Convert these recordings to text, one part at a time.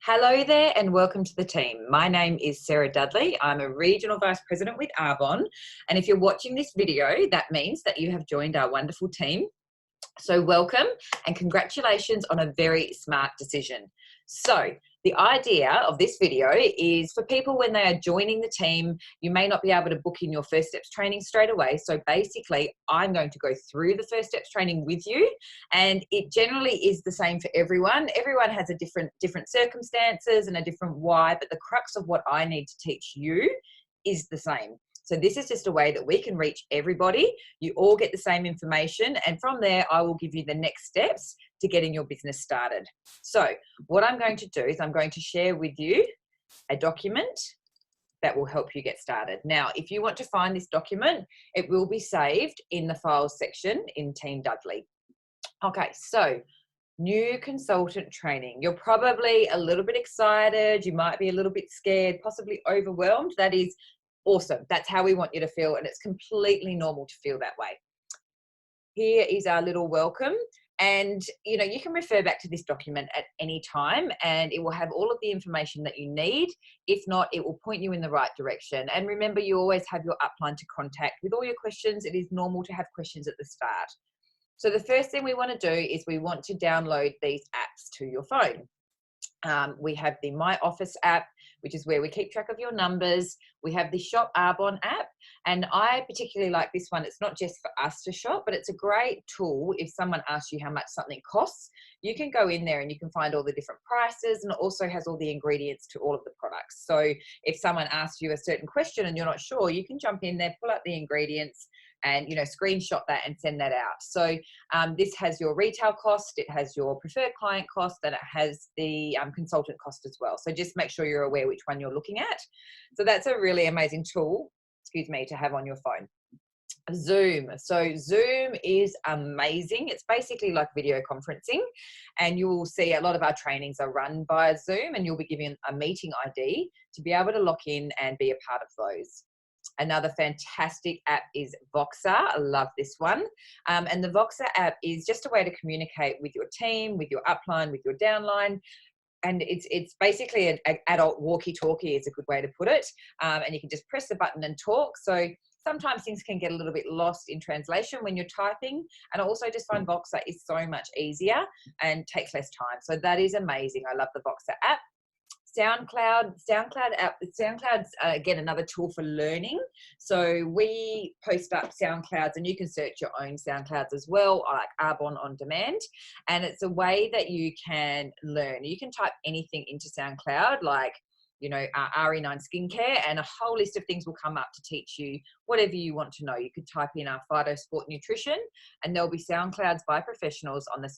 Hello there and welcome to the team. My name is Sarah Dudley. I'm a Regional Vice President with Arbonne. And if you're watching this video, that means that you have joined our wonderful team. So welcome and congratulations on a very smart decision. So the idea of this video is for people when they are joining the team, you may not be able to book in your First Steps training straight away. So basically, I'm going to go through the First Steps training with you, and it generally is the same for everyone. Everyone has a different circumstances and a different why, but the crux of what I need to teach you is the same. So this is just a way that we can reach everybody. You all get the same information, and from there I will give you the next steps to getting your business started. So what I'm going to do is I'm going to share with you a document that will help you get started. Now, if you want to find this document, it will be saved in the files section in Team Dudley. Okay, so new consultant training. You're probably a little bit excited. You might be a little bit scared, possibly overwhelmed. That is awesome. That's how we want you to feel, and it's completely normal to feel that way. Here is our little welcome, and you can refer back to this document at any time and it will have all of the information that you need. If not, it will point you in the right direction. And remember, you always have your upline to contact with all your questions. It is normal to have questions at the start. So the first thing we want to do is we want to download these apps to your phone. We have the My Office app, which is where we keep track of your numbers. We have the Shop Arbonne app, and I particularly like this one. It's not just for us to shop, but it's a great tool. If someone asks you how much something costs, you can go in there and you can find all the different prices, and it also has all the ingredients to all of the products. So if someone asks you a certain question and you're not sure, you can jump in there, pull out the ingredients, and screenshot that and send that out. So this has your retail cost, it has your preferred client cost, and it has the consultant cost as well. So just make sure you're aware which one you're looking at. So that's a really amazing tool, to have on your phone. Zoom. So Zoom is amazing. It's basically like video conferencing, and you will see a lot of our trainings are run via Zoom, and you'll be given a meeting ID to be able to lock in and be a part of those. Another fantastic app is Voxer. I love this one. And the Voxer app is just a way to communicate with your team, with your upline, with your downline. And it's basically an adult walkie-talkie is a good way to put it. And you can just press the button and talk. So sometimes things can get a little bit lost in translation when you're typing. And I also just find Voxer is so much easier and takes less time. So that is amazing. I love the Voxer app. SoundCloud's again another tool for learning. So we post up SoundClouds, and you can search your own SoundClouds as well, like Arbonne On Demand. And it's a way that you can learn. You can type anything into SoundCloud, like RE9 skincare, and a whole list of things will come up to teach you whatever you want to know. You could type in Fido Sport Nutrition, and there'll be SoundClouds by professionals on the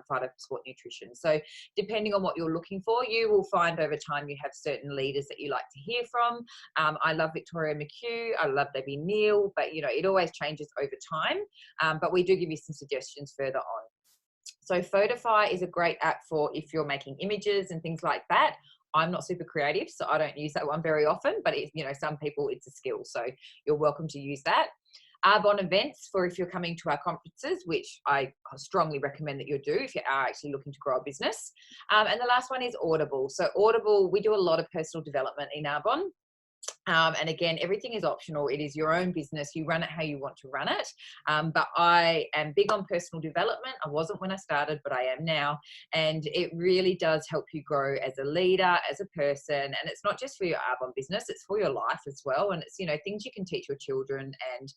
Fido Sport Nutrition. So depending on what you're looking for, you will find over time you have certain leaders that you like to hear from. I love Victoria McHugh. I love Debbie Neal, but it always changes over time. But we do give you some suggestions further on. So Photify is a great app for if you're making images and things like that. I'm not super creative, so I don't use that one very often, but some people, it's a skill. So you're welcome to use that. Arbonne Events for if you're coming to our conferences, which I strongly recommend that you do if you are actually looking to grow a business. And the last one is Audible. So Audible, we do a lot of personal development in Arbonne. And again, everything is optional. It is your own business. You run it how you want to run it. But I am big on personal development. I wasn't when I started, but I am now. And it really does help you grow as a leader, as a person. And it's not just for your Arbonne business, it's for your life as well. And it's, things you can teach your children, and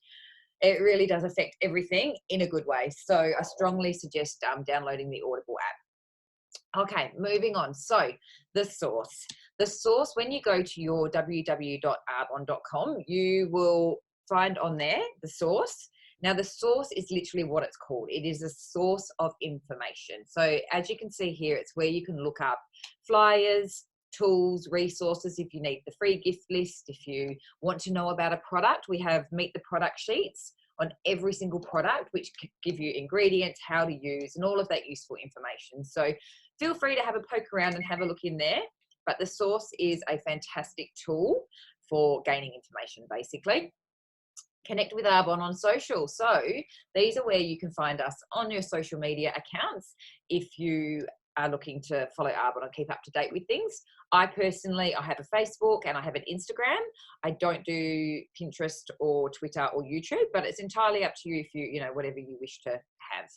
it really does affect everything in a good way. So I strongly suggest downloading the Audible app. Okay, moving on. So the source, when you go to your www.arbonne.com, you will find on there the source. Now the source is literally what it's called. It is a source of information. So as you can see here, it's where you can look up flyers, tools, resources. If you need the free gift list, if you want to know about a product, we have meet the product sheets on every single product, which give you ingredients, how to use, and all of that useful information. So feel free to have a poke around and have a look in there. But the source is a fantastic tool for gaining information, basically. Connect with Arbonne on social. So these are where you can find us on your social media accounts. If you are looking to follow Arbonne and keep up to date with things. I personally, I have a Facebook and I have an Instagram. I don't do Pinterest or Twitter or YouTube, but it's entirely up to you if you know, whatever you wish to have.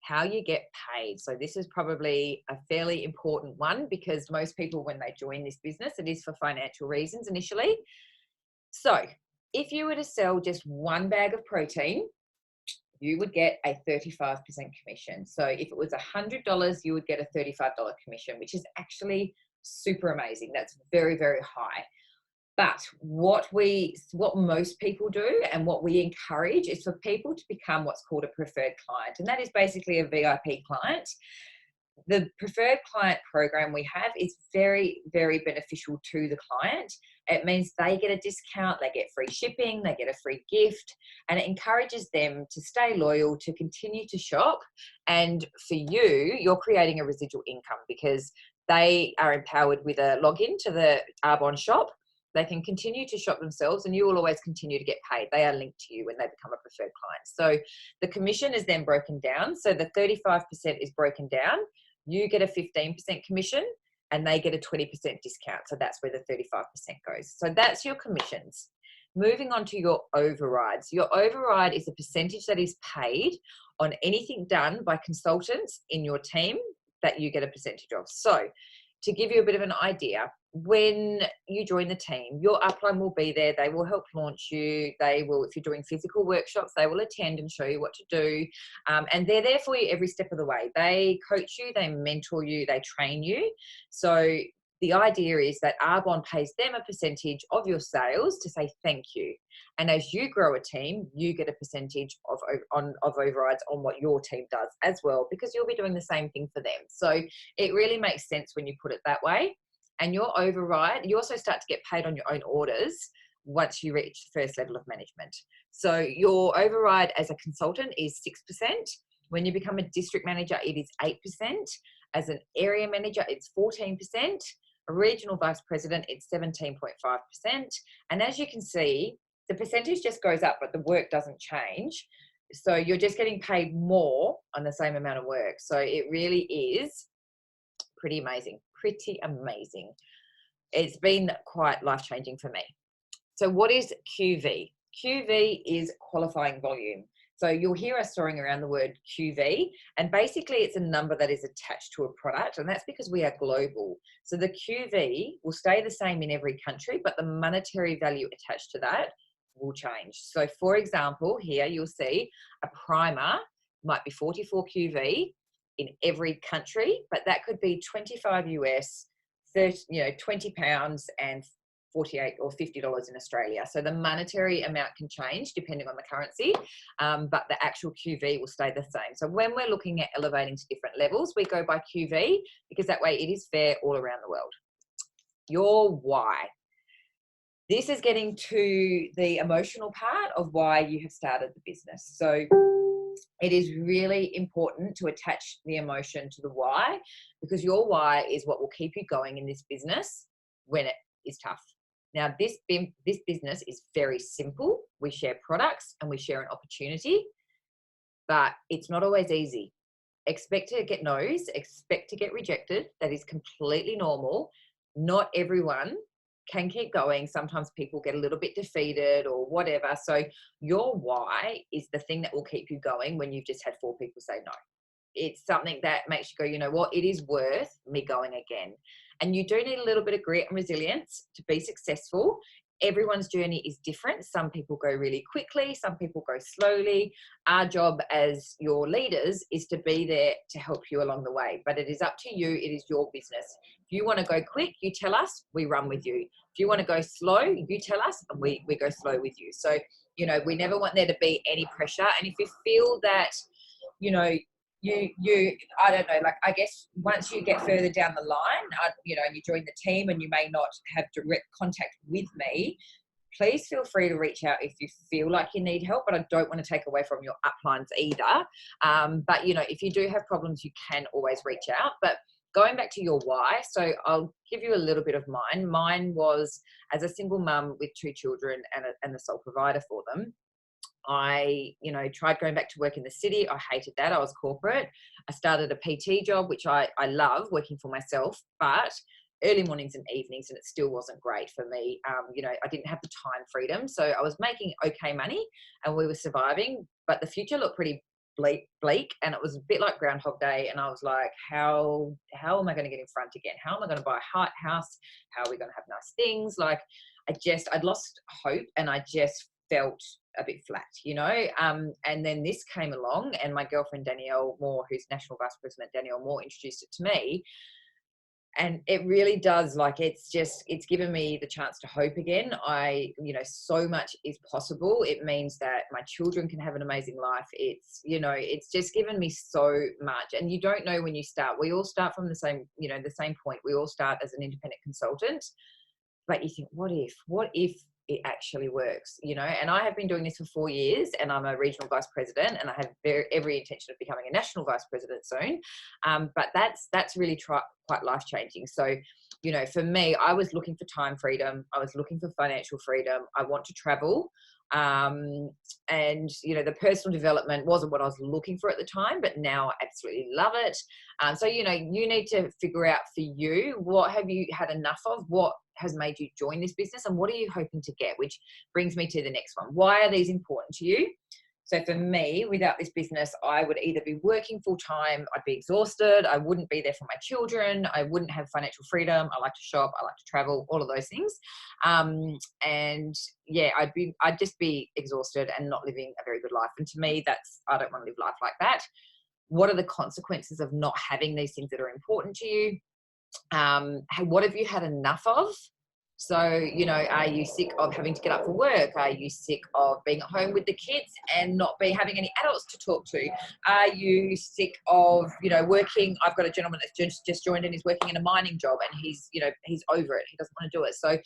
How you get paid. So this is probably a fairly important one because most people, when they join this business, it is for financial reasons initially. So if you were to sell just one bag of protein, you would get a 35% commission. So if it was $100, you would get a $35 commission, which is actually super amazing. That's very, very high. But what most people do and what we encourage is for people to become what's called a preferred client. And that is basically a VIP client. The preferred client program we have is very, very beneficial to the client. It means they get a discount, they get free shipping, they get a free gift, and it encourages them to stay loyal, to continue to shop. And for you, you're creating a residual income because they are empowered with a login to the Arbonne shop. They can continue to shop themselves and you will always continue to get paid. They are linked to you when they become a preferred client. So the commission is then broken down. So the 35% is broken down. You get a 15% commission and they get a 20% discount. So that's where the 35% goes. So that's your commissions. Moving on to your overrides. Your override is a percentage that is paid on anything done by consultants in your team that you get a percentage of. So to give you a bit of an idea, when you join the team, your upline will be there. They will help launch you. They will, if you're doing physical workshops, they will attend and show you what to do. And they're there for you every step of the way. They coach you, they mentor you, they train you. So the idea is that Arbonne pays them a percentage of your sales to say thank you. And as you grow a team, you get a percentage of overrides on what your team does as well, because you'll be doing the same thing for them. So it really makes sense when you put it that way. And your override, you also start to get paid on your own orders once you reach the first level of management. So your override as a consultant is 6%. When you become a district manager, it is 8%. As an area manager, it's 14%. A regional vice president, it's 17.5%. And as you can see, the percentage just goes up, but the work doesn't change. So you're just getting paid more on the same amount of work. So it really is pretty amazing. Pretty amazing. It's been quite life-changing for me. So what is QV? QV is qualifying volume. So you'll hear us throwing around the word QV, and basically it's a number that is attached to a product, and that's because we are global. So the QV will stay the same in every country, but the monetary value attached to that will change. So for example, here you'll see a primer might be 44 QV in every country, but that could be 25 US, 30, 20 pounds and $48 or $50 in Australia. So the monetary amount can change depending on the currency, but the actual QV will stay the same. So when we're looking at elevating to different levels, we go by QV because that way it is fair all around the world. Your why. This is getting to the emotional part of why you have started the business. So it is really important to attach the emotion to the why, because your why is what will keep you going in this business when it is tough. Now, this business is very simple. We share products and we share an opportunity, but it's not always easy. Expect to get no's, expect to get rejected. That is completely normal. Not everyone can keep going. Sometimes people get a little bit defeated or whatever. So your why is the thing that will keep you going when you've just had 4 people say no. It's something that makes you go, you know what, it is worth me going again. And you do need a little bit of grit and resilience to be successful. Everyone's journey is different. Some people go really quickly, some people go slowly. Our job as your leaders is to be there to help you along the way, but it is up to you. It is your business. If you want to go quick, you tell us, we run with you. If you want to go slow, you tell us and we go slow with you. So, we never want there to be any pressure. And if you feel that, I don't know, like, I guess once you get further down the line, and you join the team and you may not have direct contact with me, please feel free to reach out if you feel like you need help, but I don't want to take away from your uplines either. But, if you do have problems, you can always reach out. But going back to your why, so I'll give you a little bit of mine. Mine was as a single mum with 2 children and the sole provider for them. I, tried going back to work in the city. I hated that. I was corporate. I started a PT job, which I love working for myself, but early mornings and evenings, and it still wasn't great for me. I didn't have the time freedom. So I was making okay money and we were surviving, but the future looked pretty bleak, and it was a bit like Groundhog Day. And I was like, how am I going to get in front again? How am I going to buy a house? How are we going to have nice things? Like, I'd lost hope, and I just felt a bit flat, and then this came along, and my girlfriend Danielle Moore, who's National Vice President Danielle Moore, introduced it to me. And it really does, it's given me the chance to hope again. So much is possible. It means that my children can have an amazing life. It's just given me so much. And you don't know when you start. We all start from the same point. We all start as an independent consultant, but you think, what if it actually works, and I have been doing this for 4 years, and I'm a regional vice president, and I have every intention of becoming a national vice president soon. But that's really quite life-changing. So, for me, I was looking for time freedom. I was looking for financial freedom. I want to travel. And the personal development wasn't what I was looking for at the time, but now I absolutely love it. So you need to figure out for you, what have you had enough of, what has made you join this business, and what are you hoping to get? Which brings me to the next one. Why are these important to you? So for me, without this business, I would either be working full time, I'd be exhausted, I wouldn't be there for my children, I wouldn't have financial freedom, I like to shop, I like to travel, all of those things. I'd just be exhausted and not living a very good life. And to me, I don't want to live life like that. What are the consequences of not having these things that are important to you? What have you had enough of? So, are you sick of having to get up for work? Are you sick of being at home with the kids and not having any adults to talk to? Are you sick of, working? I've got a gentleman that's just joined and he's working in a mining job, and he's over it. He doesn't want to do it. So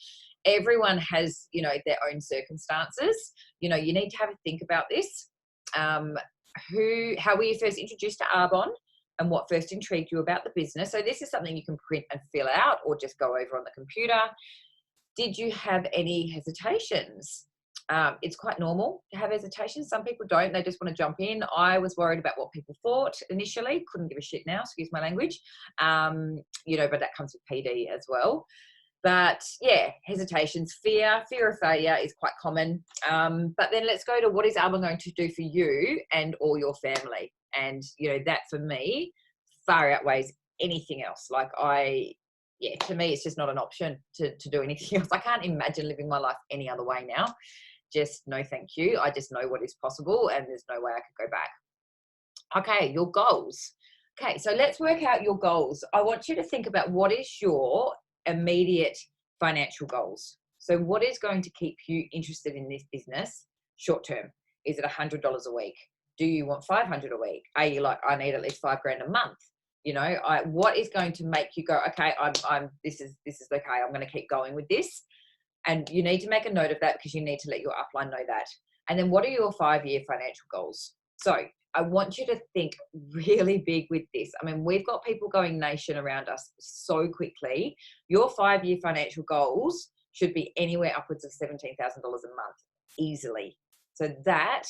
everyone has, their own circumstances. You need to have a think about this. How were you first introduced to Arbonne? And what first intrigued you about the business? So this is something you can print and fill out, or just go over on the computer. Did you have any hesitations? It's quite normal to have hesitations. Some people don't. They just want to jump in. I was worried about what people thought initially. Couldn't give a shit now, excuse my language. But that comes with PD as well. But yeah, hesitations, fear of failure is quite common. But then let's go to, what is Arbonne going to do for you and all your family? And, that for me far outweighs anything else. To me, it's just not an option to do anything else. I can't imagine living my life any other way now. Just no, thank you. I just know what is possible, and there's no way I could go back. Okay, your goals. Okay, so let's work out your goals. I want you to think about, what is your immediate financial goals? So what is going to keep you interested in this business short term? Is it $100 a week? Do you want 500 a week? Are you like, I need at least $5,000 a month? What is going to make you go, okay, this is okay, I'm going to keep going with this. And you need to make a note of that, because you need to let your upline know that. And then what are your 5-year financial goals? So I want you to think really big with this. I mean, we've got people going nation around us so quickly. Your 5-year financial goals should be anywhere upwards of $17,000 a month, easily. So that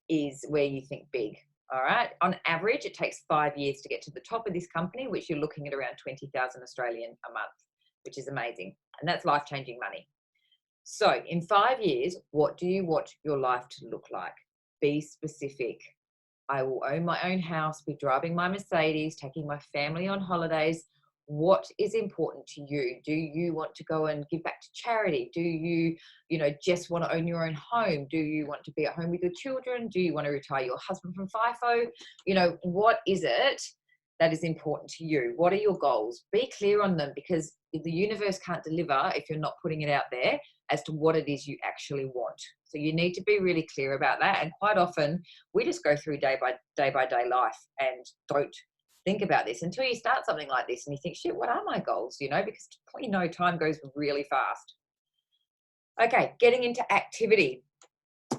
is where you think big. All right. On average, it takes 5 years to get to the top of this company, which you're looking at around 20,000 Australian a month, which is amazing. And that's life-changing money. So in 5 years, what do you want your life to look like? Be specific. I will own my own house, be driving my Mercedes, taking my family on holidays. What is important to you? Do you want to go and give back to charity? Do you, just want to own your own home? Do you want to be at home with your children? Do you want to retire your husband from FIFO? What is it that is important to you? What are your goals? Be clear on them, because the universe can't deliver if you're not putting it out there as to what it is you actually want. So you need to be really clear about that. And quite often we just go through day by day life and don't think about this until you start something like this and you think, shit, what are my goals? Because time goes really fast. Okay, getting into activity.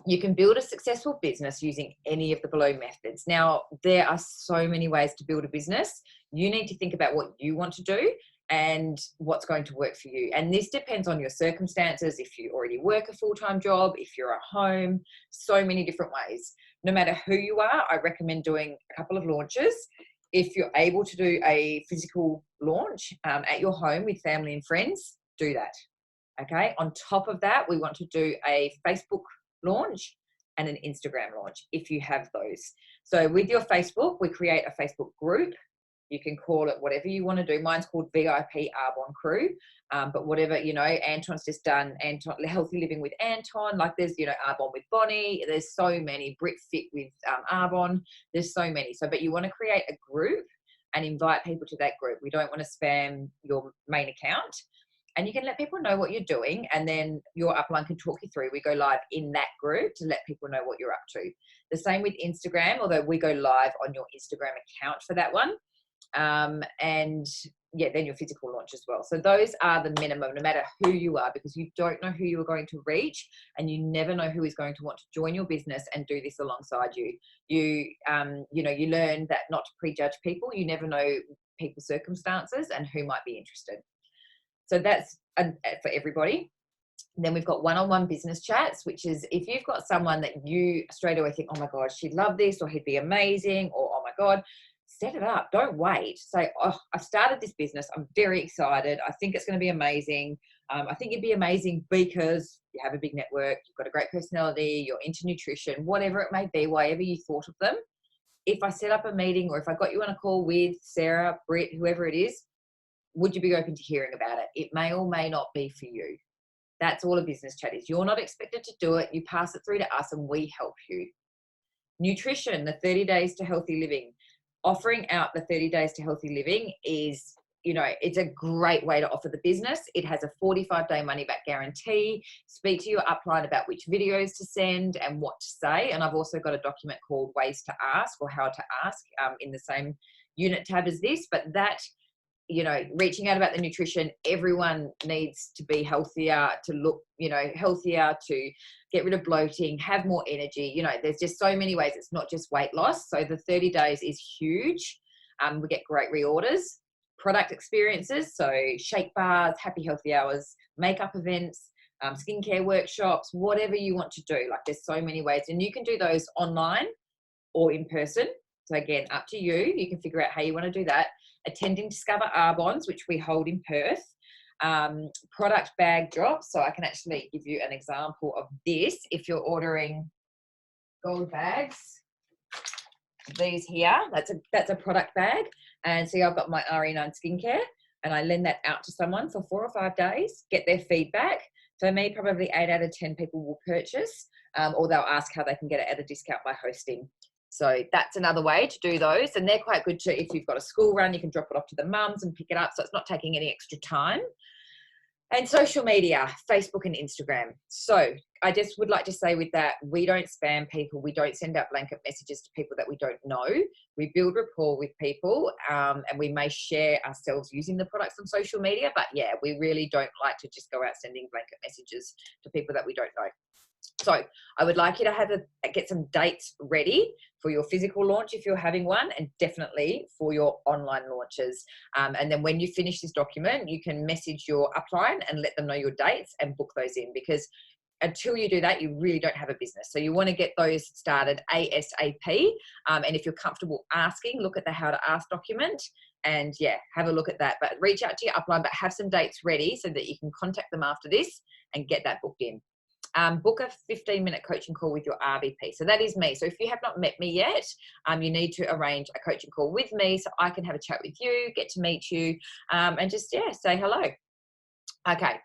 You can build a successful business using any of the below methods. Now, there are so many ways to build a business. You need to think about what you want to do and what's going to work for you. And this depends on your circumstances. If you already work a full-time job, if you're at home, so many different ways. No matter who you are, I recommend doing a couple of launches. If you're able to do a physical launch at your home with family and friends, do that. Okay. On top of that, we want to do a Facebook launch and an Instagram launch if you have those. So with your Facebook, we create a Facebook group. You can call it whatever you want to do. Mine's called VIP Arbonne Crew. But whatever, Anton's just done Healthy Living with Anton. Like there's, Arbonne with Bonnie. There's so many. Brit Fit with Arbonne. There's so many. But you want to create a group and invite people to that group. We don't want to spam your main account. And you can let people know what you're doing, and then your upline can talk you through. We go live in that group to let people know what you're up to. The same with Instagram, although we go live on your Instagram account for that one. And yeah, then your physical launch as well. So those are the minimum, no matter who you are, because you don't know who you are going to reach, and you never know who is going to want to join your business and do this alongside you. You learn that not to prejudge people. You never know people's circumstances and who might be interested. So that's for everybody. Then we've got one-on-one business chats, which is if you've got someone that you straight away think, oh my God, she'd love this, or he'd be amazing, or oh my God, set it up. Don't wait. Say, oh, I've started this business. I'm very excited. I think it's going to be amazing. I think it'd be amazing because you have a big network, you've got a great personality, you're into nutrition, whatever it may be, whatever you thought of them. If I set up a meeting, or if I got you on a call with Sarah, Britt, whoever it is, would you be open to hearing about it? It may or may not be for you. That's all a business chat is. You're not expected to do it. You pass it through to us and we help you. Nutrition, the 30 days to healthy living. Offering out the 30 days to healthy living is, it's a great way to offer the business. It has a 45-day money back guarantee. Speak to your upline about which videos to send and what to say. And I've also got a document called Ways to Ask, or How to Ask, in the same unit tab as this. But that, reaching out about the nutrition, everyone needs to be healthier, to look, healthier, to get rid of bloating, have more energy. There's just so many ways. It's not just weight loss. So the 30 days is huge. We get great reorders. Product experiences, so shake bars, happy healthy hours, makeup events, skincare workshops, whatever you want to do. Like there's so many ways, and you can do those online or in person. So again, up to you. You can figure out how you want to do that. Attending Discover Arbonnes, which we hold in Perth. Product bag drops. So I can actually give you an example of this. If you're ordering gold bags, these here, that's a product bag. And see, I've got my RE9 skincare, and I lend that out to someone for 4 or 5 days, get their feedback. For me, probably 8 out of 10 people will purchase, or they'll ask how they can get it at a discount by hosting. So that's another way to do those. And they're quite good to, if you've got a school run, you can drop it off to the mums and pick it up. So it's not taking any extra time. And social media, Facebook and Instagram. So I just would like to say with that, we don't spam people. We don't send out blanket messages to people that we don't know. We build rapport with people, and we may share ourselves using the products on social media. But yeah, we really don't like to just go out sending blanket messages to people that we don't know. So I would like you to get some dates ready for your physical launch if you're having one, and definitely for your online launches. And then when you finish this document, you can message your upline and let them know your dates and book those in, because until you do that, you really don't have a business. So you want to get those started ASAP. And if you're comfortable asking, look at the How to Ask document and yeah, have a look at that. But reach out to your upline, but have some dates ready so that you can contact them after this and get that booked in. Book a 15-minute coaching call with your RVP. So that is me. So if you have not met me yet, you need to arrange a coaching call with me so I can have a chat with you, get to meet you, and just, yeah, say hello. Okay.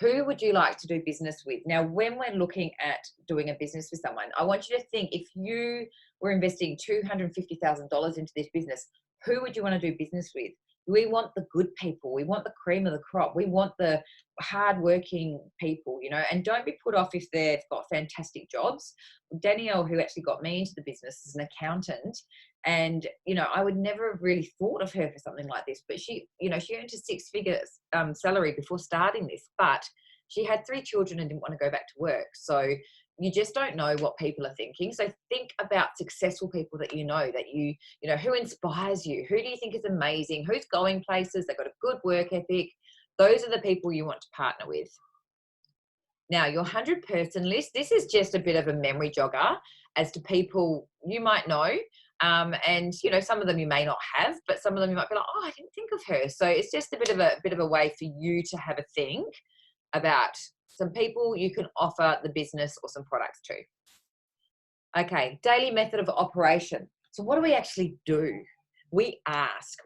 Who would you like to do business with? Now, when we're looking at doing a business with someone, I want you to think, if you were investing $250,000 into this business, who would you want to do business with? We want the good people. We want the cream of the crop. We want the hardworking people, and don't be put off if they've got fantastic jobs. Danielle, who actually got me into the business, is an accountant. And, I would never have really thought of her for something like this, but she earned a 6-figure salary before starting this, but she had 3 children and didn't want to go back to work. So you just don't know what people are thinking. So think about successful people that you know, who inspires you, who do you think is amazing, who's going places, they've got a good work ethic. Those are the people you want to partner with. Now, your 100-person list, this is just a bit of a memory jogger as to people you might know. And some of them you may not have, but some of them you might be like, oh, I didn't think of her. So it's just a bit of a way for you to have a think about some people you can offer the business or some products to. Okay, daily method of operation. So what do we actually do? We ask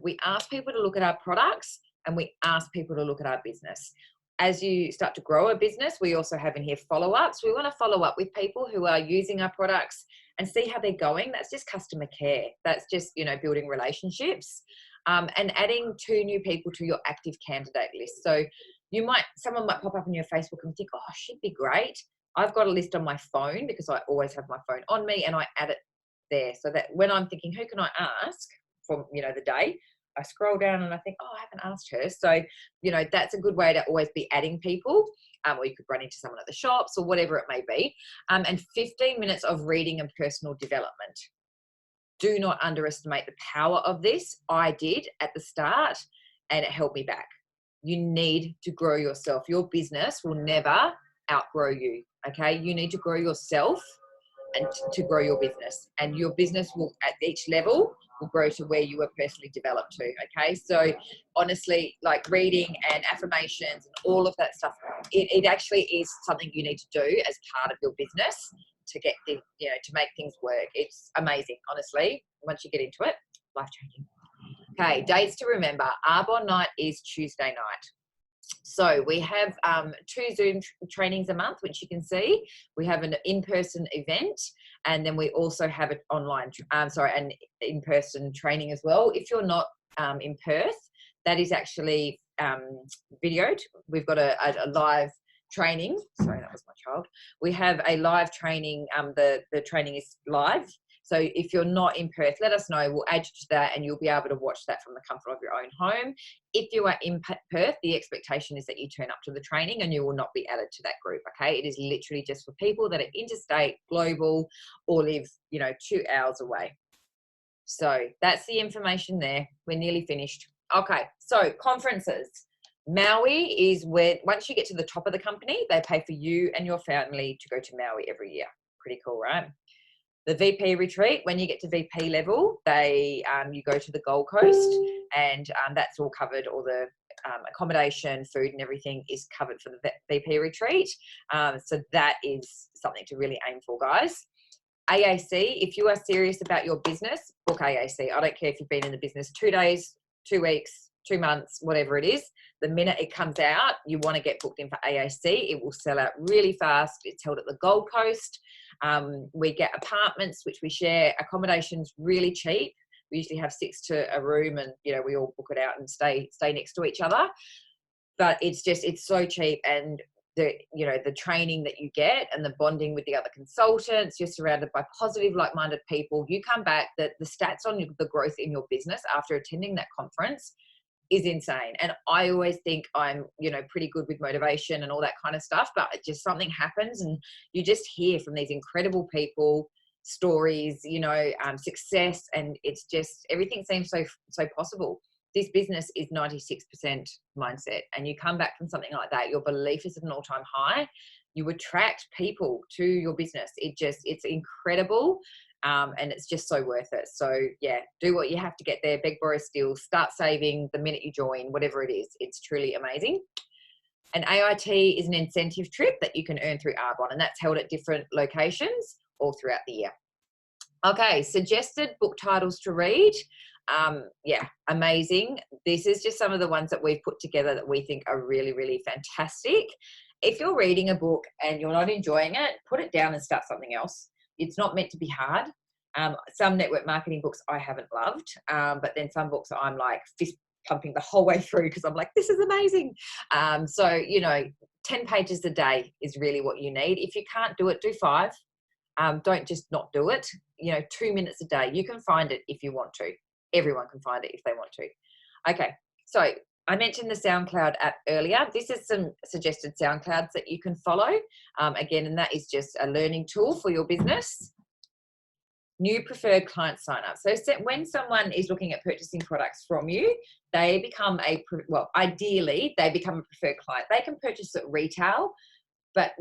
people to look at our products, and we ask people to look at our business. As you start to grow a business, we also have in here follow-ups. We want to follow up with people who are using our products and see how they're going. That's just customer care. That's just, building relationships, and adding 2 new people to your active candidate list. So someone might pop up on your Facebook and think, oh, she'd be great. I've got a list on my phone because I always have my phone on me, and I add it there so that when I'm thinking, who can I ask from, the day, I scroll down and I think, oh, I haven't asked her. So, that's a good way to always be adding people, or you could run into someone at the shops or whatever it may be. And 15 minutes of reading and personal development. Do not underestimate the power of this. I did at the start, and it held me back. You need to grow yourself. Your business will never outgrow you. Okay. You need to grow yourself and to grow your business, and your business will at each level will grow to where you were personally developed to. Okay. So honestly, like reading and affirmations and all of that stuff, it actually is something you need to do as part of your business to get the, to make things work. It's amazing. Honestly, once you get into it, life changing. Okay. Dates to remember. Arbonne night is Tuesday night. So we have 2 Zoom trainings a month, which you can see. We have an in-person event, and then we also have an an in-person training as well. If you're not in Perth, that is actually videoed. We've got a live training. Sorry, that was my child. We have a live training. The training is live. So if you're not in Perth, let us know. We'll add you to that, and you'll be able to watch that from the comfort of your own home. If you are in Perth, the expectation is that you turn up to the training, and you will not be added to that group. Okay. It is literally just for people that are interstate, global, or live, 2 hours away. So that's the information there. We're nearly finished. Okay. So conferences. Maui is where, once you get to the top of the company, they pay for you and your family to go to Maui every year. Pretty cool, right? The VP retreat, when you get to VP level, you go to the Gold Coast, and that's all covered. All the accommodation, food and everything is covered for the VP retreat. So that is something to really aim for, guys. AAC, if you are serious about your business, book AAC. I don't care if you've been in the business 2 days, 2 weeks, 2 months, whatever it is. The minute it comes out, you want to get booked in for AAC. It will sell out really fast. It's held at the Gold Coast. We get apartments, which we share. Accommodation's really cheap. We usually have 6 to a room, and we all book it out and stay next to each other. But it's so cheap, and the training that you get and the bonding with the other consultants, you're surrounded by positive, like-minded people. You come back, the stats on the growth in your business after attending that conference is insane. And I always think I'm, pretty good with motivation and all that kind of stuff, but just something happens and you just hear from these incredible people, stories, success, and it's just, everything seems so possible. This business is 96% mindset, and you come back from something like that, your belief is at an all-time high. You attract people to your business. It's incredible. And it's just so worth it. So yeah, do what you have to get there. Beg, borrow, steal, start saving the minute you join, whatever it is. It's truly amazing. An AIT is an incentive trip that you can earn through Arbonne, and that's held at different locations all throughout the year. Okay, suggested book titles to read. Yeah, amazing. This is just some of the ones that we've put together that we think are really, really fantastic. If you're reading a book and you're not enjoying it, put it down and start something else. It's not meant to be hard. Some network marketing books I haven't loved, but then some books I'm like fist pumping the whole way through because I'm like, this is amazing. So, 10 pages a day is really what you need. If you can't do it, do 5. Don't just not do it. 2 minutes a day. You can find it if you want to. Everyone can find it if they want to. Okay, so I mentioned the SoundCloud app earlier. This is some suggested SoundClouds that you can follow. Again, and that is just a learning tool for your business. New preferred client sign up. So when someone is looking at purchasing products from you, they become ideally, they become a preferred client. They can purchase at retail, but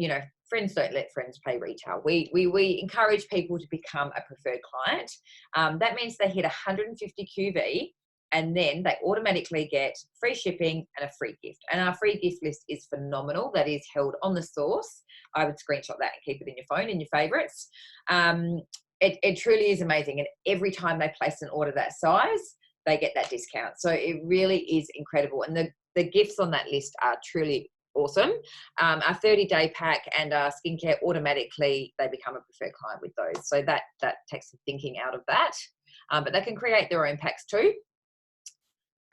friends don't let friends pay retail. We encourage people to become a preferred client. That means they hit 150 QV, and then they automatically get free shipping and a free gift. And our free gift list is phenomenal. That is held on the source. I would screenshot that and keep it in your phone, in your favorites. It truly is amazing. And every time they place an order that size, they get that discount. So it really is incredible. And the gifts on that list are truly awesome. Our 30-day pack and our skincare, automatically they become a preferred client with those. So that takes some thinking out of that. But they can create their own packs too.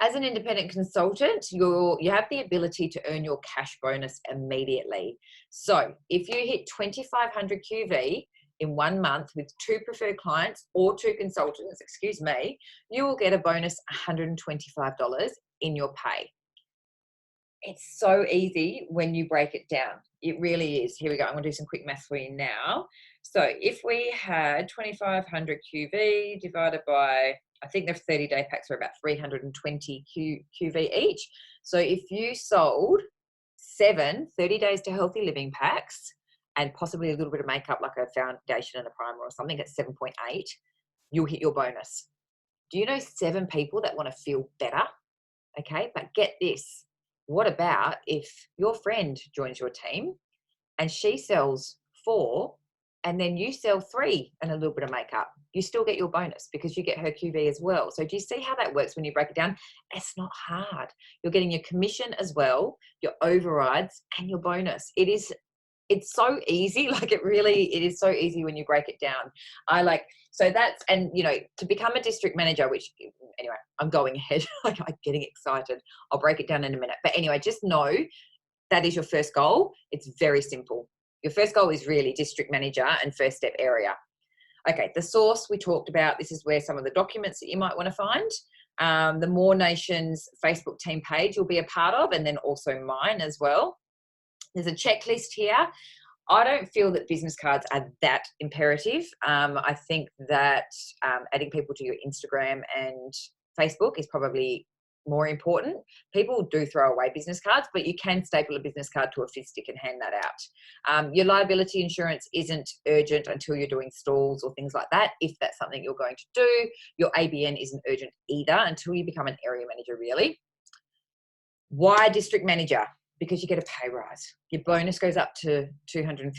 As an independent consultant, you have the ability to earn your cash bonus immediately. So if you hit 2,500 QV in 1 month with 2 preferred clients or 2 consultants, you will get a bonus $125 in your pay. It's so easy when you break it down. It really is. Here we go. I'm going to do some quick maths for you now. So if we had 2,500 QV divided by, I think the 30-day packs are about 320 QV each. So if you sold 7 30 days to healthy living packs and possibly a little bit of makeup, like a foundation and a primer or something at 7.8, you'll hit your bonus. Do you know 7 people that want to feel better? Okay, but get this. What about if your friend joins your team and she sells 4 and then you sell 3 and a little bit of makeup? You still get your bonus because you get her QV as well. So do you see how that works when you break it down? It's not hard. You're getting your commission as well, your overrides, and your bonus. It's so easy. Like it is so easy when you break it down. To become a district manager, which anyway, I'm going ahead, like I'm getting excited. I'll break it down in a minute. But anyway, just know that is your first goal. It's very simple. Your first goal is really district manager and first step area. Okay, the source we talked about. This is where some of the documents that you might want to find. The More Nations Facebook team page you'll be a part of, and then also mine as well. There's a checklist here. I don't feel that business cards are that imperative. I think that adding people to your Instagram and Facebook is probably more important. People do throw away business cards, but you can staple a business card to a fit stick and hand that out. Your liability insurance isn't urgent until you're doing stalls or things like that, if that's something you're going to do. Your ABN isn't urgent either until you become an area manager, really. Why district manager? Because you get a pay rise. Your bonus goes up to $250.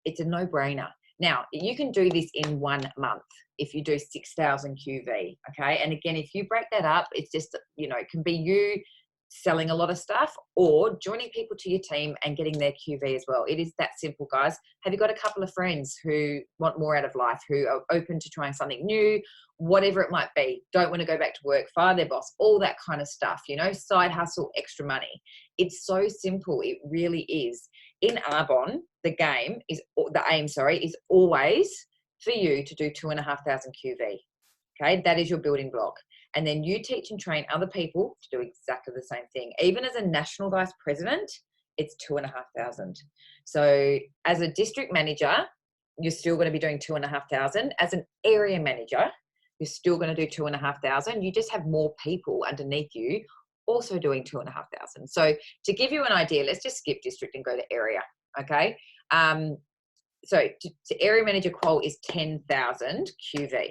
It's a no-brainer. Now, you can do this in 1 month if you do 6,000 QV, okay? And again, if you break that up, it's just, it can be you selling a lot of stuff or joining people to your team and getting their QV as well. It is that simple, guys. Have you got a couple of friends who want more out of life, who are open to trying something new, whatever it might be, don't want to go back to work, fire their boss, all that kind of stuff, side hustle, extra money. It's so simple. It really is. In Arbonne, the aim is always for you to do 2,500 QV. Okay, that is your building block. And then you teach and train other people to do exactly the same thing. Even as a national vice president, it's 2,500. So as a district manager, you're still going to be doing 2,500. As an area manager, you're still going to do 2,500. You just have more people underneath you also doing 2,500. So to give you an idea, let's just skip district and go to area. Okay. So to area manager qual is 10,000 QV.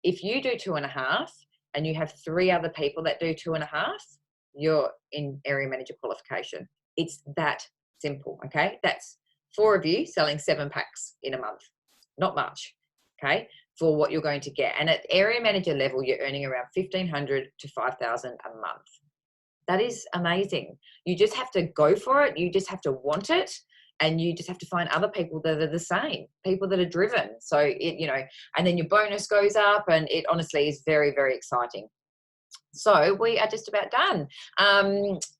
If you do 2.5 and you have 3 other people that do 2.5, you're in area manager qualification. It's that simple. Okay. That's 4 of you selling 7 packs in a month. Not much. Okay. For what you're going to get. And at area manager level, you're earning around 1,500 to 5,000 a month. That is amazing. You just have to go for it. You just have to want it. And you just have to find other people that are the same, people that are driven. So and then your bonus goes up, and it honestly is very, very exciting. So we are just about done.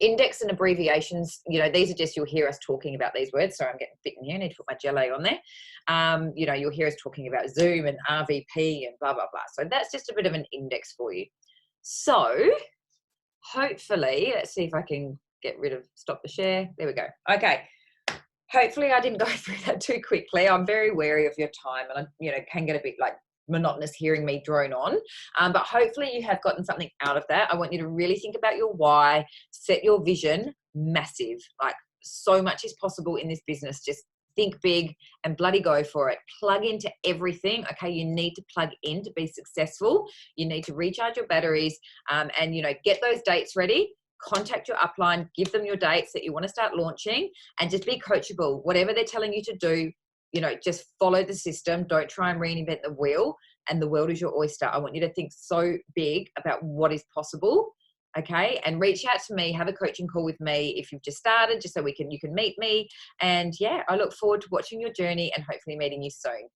Index and abbreviations, these are just, you'll hear us talking about these words. Sorry, I'm getting fit in here. I need to put my gelé on there. You'll hear us talking about Zoom and RVP and blah, blah, blah. So that's just a bit of an index for you. So hopefully, let's see if I can stop the share. There we go. Okay. Hopefully I didn't go through that too quickly. I'm very wary of your time, and I, can get a bit like monotonous hearing me drone on. But hopefully you have gotten something out of that. I want you to really think about your why, set your vision massive. Like, so much is possible in this business. Just think big and bloody go for it. Plug into everything. Okay, you need to plug in to be successful. You need to recharge your batteries, and get those dates ready. Contact your upline, give them your dates that you want to start launching, and just be coachable. Whatever they're telling you to do, just follow the system. Don't try and reinvent the wheel, and the world is your oyster. I want you to think so big about what is possible. Okay, and reach out to me, have a coaching call with me if you've just started, just so you can meet me. And yeah, I look forward to watching your journey and hopefully meeting you soon.